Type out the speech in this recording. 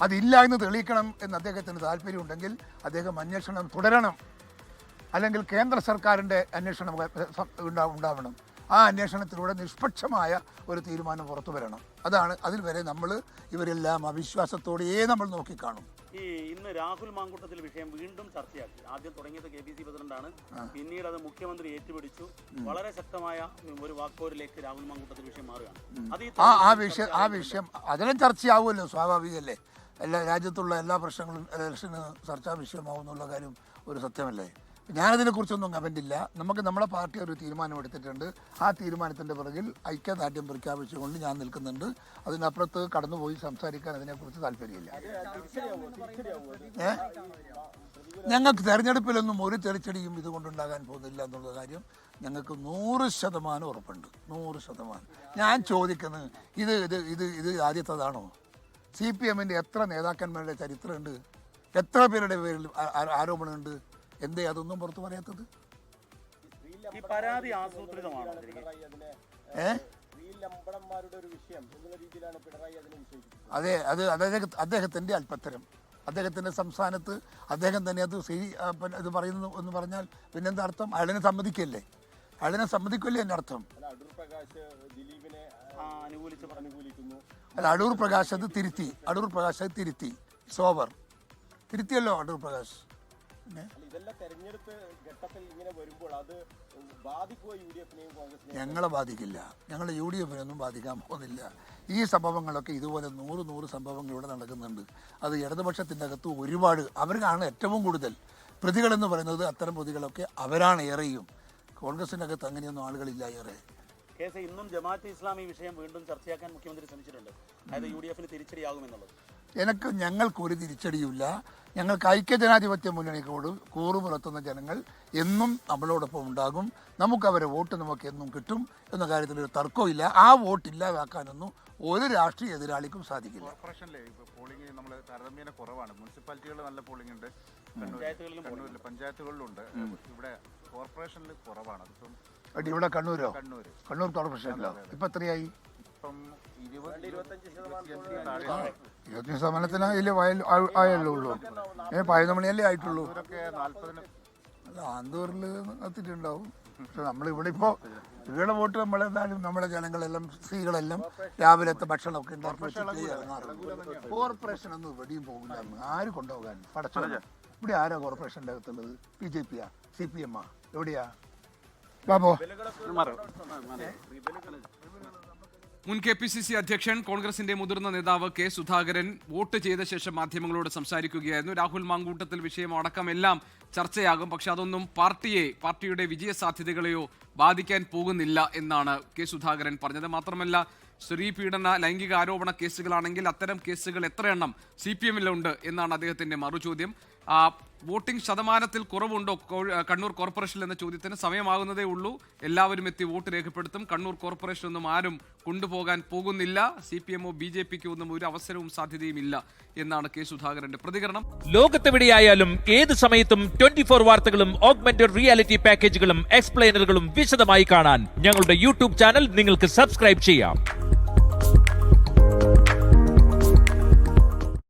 അതില്ല എന്ന് തെളിയിക്കണം എന്ന് അദ്ദേഹത്തിന് താല്പര്യമുണ്ടെങ്കിൽ അദ്ദേഹം അന്വേഷണം തുടരണം. അല്ലെങ്കിൽ കേന്ദ്ര സർക്കാരിൻ്റെ അന്വേഷണം ഉണ്ടാവണം. ആ അന്വേഷണത്തിലൂടെ നിഷ്പക്ഷമായ ഒരു തീരുമാനം പുറത്തു വരണം. അതിൽ വരെ നമ്മൾ ഇവരെല്ലാം അവിശ്വാസത്തോടെ നമ്മൾ നോക്കിക്കാണും. ഇന്ന് രാഹുൽ മാങ്കൂട്ടത്തിൽ വിഷയം വീണ്ടും ചർച്ചയാക്കി. ആദ്യം തുടങ്ങിയത് KPC പ്രസിഡന്റാണ്, പിന്നീട് അത് മുഖ്യമന്ത്രി ഏറ്റുപിടിച്ചു. വളരെ ശക്തമായ ഒരു വാക്കോരിലേക്ക് രാഹുൽ മാങ്കൂട്ടത്തിൽ വിഷയം മാറുകയാണ്. ആ വിഷയം അതിലും ചർച്ചയാവുമല്ലോ, സ്വാഭാവികമല്ലേ. എല്ലാ രാജ്യത്തുള്ള എല്ലാ പ്രശ്നങ്ങളും ഇലക്ഷന് ചർച്ചാ വിഷയമാവുന്നുള്ള കാര്യം ഒരു സത്യമല്ലേ. ഞാനതിനെക്കുറിച്ചൊന്നും കമൻറ്റില്ല. നമുക്ക് നമ്മളെ പാർട്ടി ഒരു തീരുമാനമെടുത്തിട്ടുണ്ട്. ആ തീരുമാനത്തിൻ്റെ പിറകിൽ ഐക്യദാർഢ്യം പ്രഖ്യാപിച്ചുകൊണ്ട് ഞാൻ നിൽക്കുന്നുണ്ട്. അതിനപ്പുറത്ത് കടന്നുപോയി സംസാരിക്കാൻ അതിനെക്കുറിച്ച് താല്പര്യമില്ല. ഞങ്ങൾക്ക് തെരഞ്ഞെടുപ്പിലൊന്നും ഒരു തെളിച്ചടിയും ഇതുകൊണ്ടുണ്ടാകാൻ പോകുന്നില്ല എന്നുള്ള കാര്യം ഞങ്ങൾക്ക് 100% ഉറപ്പുണ്ട്. 100%. ഞാൻ ചോദിക്കുന്നത് ഇത് ആദ്യത്തേതാണോ? CPMൻ്റെ എത്ര നേതാക്കന്മാരുടെ ചരിത്രമുണ്ട്? എത്ര പേരുടെ പേരിൽ ആരോപണമുണ്ട്? എന്തേ അതൊന്നും പുറത്തു പറയാത്തത്? അതെ, അത് അദ്ദേഹത്തിൻ്റെ അല്പത്തരം. അദ്ദേഹത്തിൻ്റെ സംസ്ഥാനത്ത് അദ്ദേഹം തന്നെ ഇത് പറയുന്നു എന്ന് പറഞ്ഞാൽ പിന്നെന്താ അർത്ഥം? അയാളിനെ സമ്മതിക്കല്ലേ എൻ്റെ അർത്ഥം? അല്ല, അടൂർ പ്രകാശ് അത് തിരുത്തി. സോവർ തിരുത്തിയല്ലോ അടൂർ പ്രകാശ്. ഞങ്ങളെ ബാധിക്കില്ല. ഞങ്ങൾ UDFിനൊന്നും ബാധിക്കാൻ പോകുന്നില്ല. ഈ സംഭവങ്ങളൊക്കെ ഇതുപോലെ 100 സംഭവങ്ങൾ ഇവിടെ നടക്കുന്നുണ്ട്. അത് ഇടതുപക്ഷത്തിൻ്റെ അകത്ത് ഒരുപാട് അവർക്കാണ് ഏറ്റവും കൂടുതൽ പ്രതികളെന്ന് പറയുന്നത്. അത്തരം പ്രതികളൊക്കെ അവരാണ് ഏറെയും. കോൺഗ്രസിൻ്റെ അകത്ത് അങ്ങനെയൊന്നും ആളുകളില്ല ഏറെ. ഇന്നും ജമാഅത്തെ ഇസ്ലാമി വിഷയം വീണ്ടും ചർച്ചയാക്കാൻ മുഖ്യമന്ത്രി ശ്രമിച്ചിട്ടുണ്ട്. അതായത് UDFന് തിരിച്ചടിയാകുമെന്നുള്ളത്. ഞങ്ങൾക്കൊരു തിരിച്ചടിയുമില്ല. ഞങ്ങൾക്ക് ഐക്യജനാധിപത്യ മുന്നണിയോട് കൂറുപുലർത്തുന്ന ജനങ്ങൾ എന്നും നമ്മളോടൊപ്പം ഉണ്ടാകും. നമുക്കവരെ വോട്ട് നമുക്ക് എന്നും കിട്ടും എന്ന കാര്യത്തിലൊരു തർക്കമില്ല. ആ വോട്ട് ഇല്ലാതാക്കാനൊന്നും ഒരു രാഷ്ട്രീയ എതിരാളിക്കും സാധിക്കില്ല. കോർപ്പറേഷനിലെ പോളിംഗ് നമ്മൾ താരതമ്യേന കുറവാണ്. മുനിസിപ്പാലിറ്റികളിൽ നല്ല പോളിംഗ് ഉണ്ട്, കണ്ണൂരിൽ പഞ്ചായത്തുകളിലുണ്ട്. ഇവിടെ കോർപ്പറേഷനിൽ കുറവാണ്. ഇവിടെ കണ്ണൂർ കോർപ്പറേഷനിലോ ഇപ്പം എത്രയായി? 25% ആയുള്ളൂ. 11 മണിയല്ലേ ആയിട്ടുള്ളൂ. ആന്തൂരിൽ എത്തിയിട്ടുണ്ടാവും. പക്ഷെ നമ്മളിവിടെ ഇപ്പോൾ ഇവിടെ വോട്ട് നമ്മളെന്തായാലും നമ്മുടെ ജനങ്ങളെല്ലാം സ്ത്രീകളെല്ലാം രാവിലത്തെ ഭക്ഷണമൊക്കെ ഉണ്ടാക്കി വെച്ചിട്ട് ഇറങ്ങാറുണ്ട്. കോർപ്പറേഷനൊന്നും ഇവിടെയും പോകില്ല. ആര് കൊണ്ടുപോകാൻ? പടച്ചോൻ. ഇവിടെ ആരാ കോർപ്പറേഷൻ്റെ അകത്തുള്ളത്? BJP CPM എവിടെയാ ബാബോ? മുൻ KPCC അധ്യക്ഷൻ കോൺഗ്രസിന്റെ മുതിർന്ന നേതാവ് K. സുധാകരൻ വോട്ട് ചെയ്ത ശേഷം മാധ്യമങ്ങളോട് സംസാരിക്കുകയായിരുന്നു. രാഹുൽ മാങ്കൂട്ടത്തിൽ വിഷയം അടക്കമെല്ലാം ചർച്ചയാകും, പക്ഷെ അതൊന്നും പാർട്ടിയുടെ വിജയ സാധ്യതകളെയോ ബാധിക്കാൻ പോകുന്നില്ല എന്നാണ് K. സുധാകരൻ പറഞ്ഞത്. മാത്രമല്ല, സ്ത്രീ പീഡന ലൈംഗിക ആരോപണ കേസുകളാണെങ്കിൽ അത്തരം കേസുകൾ എത്രയെണ്ണം CPMലുണ്ട് എന്നാണ് അദ്ദേഹത്തിന്റെ മറുചോദ്യം. വോട്ടിംഗ് ശതമാനത്തിൽ കുറവുണ്ടോ കണ്ണൂർ കോർപ്പറേഷനിൽ എന്ന ചോദ്യത്തിന് സമയമാകുന്നതേ ഉള്ളൂ. എല്ലാവരും എത്തി വോട്ട് രേഖപ്പെടുത്തും. കണ്ണൂർ കോർപ്പറേഷനൊന്നും ആരും കൊണ്ടുപോകാൻ പോകുന്നില്ല. CPMോ BJPക്കോ ഒന്നും ഒരു അവസരവും സാധ്യതയും ഇല്ല എന്നാണ് K. സുധാകരന്റെ പ്രതികരണം. ലോകത്തെവിടെയായാലും ഏത് സമയത്തും 24 വാർത്തകളും ഓഗ്മെന്റഡ് റിയാലിറ്റി പാക്കേജുകളും എക്സ്പ്ലെയിനറുകളും വിശദമായി കാണാൻ ഞങ്ങളുടെ YouTube ചാനൽ നിങ്ങൾക്ക് സബ്സ്ക്രൈബ് ചെയ്യാം.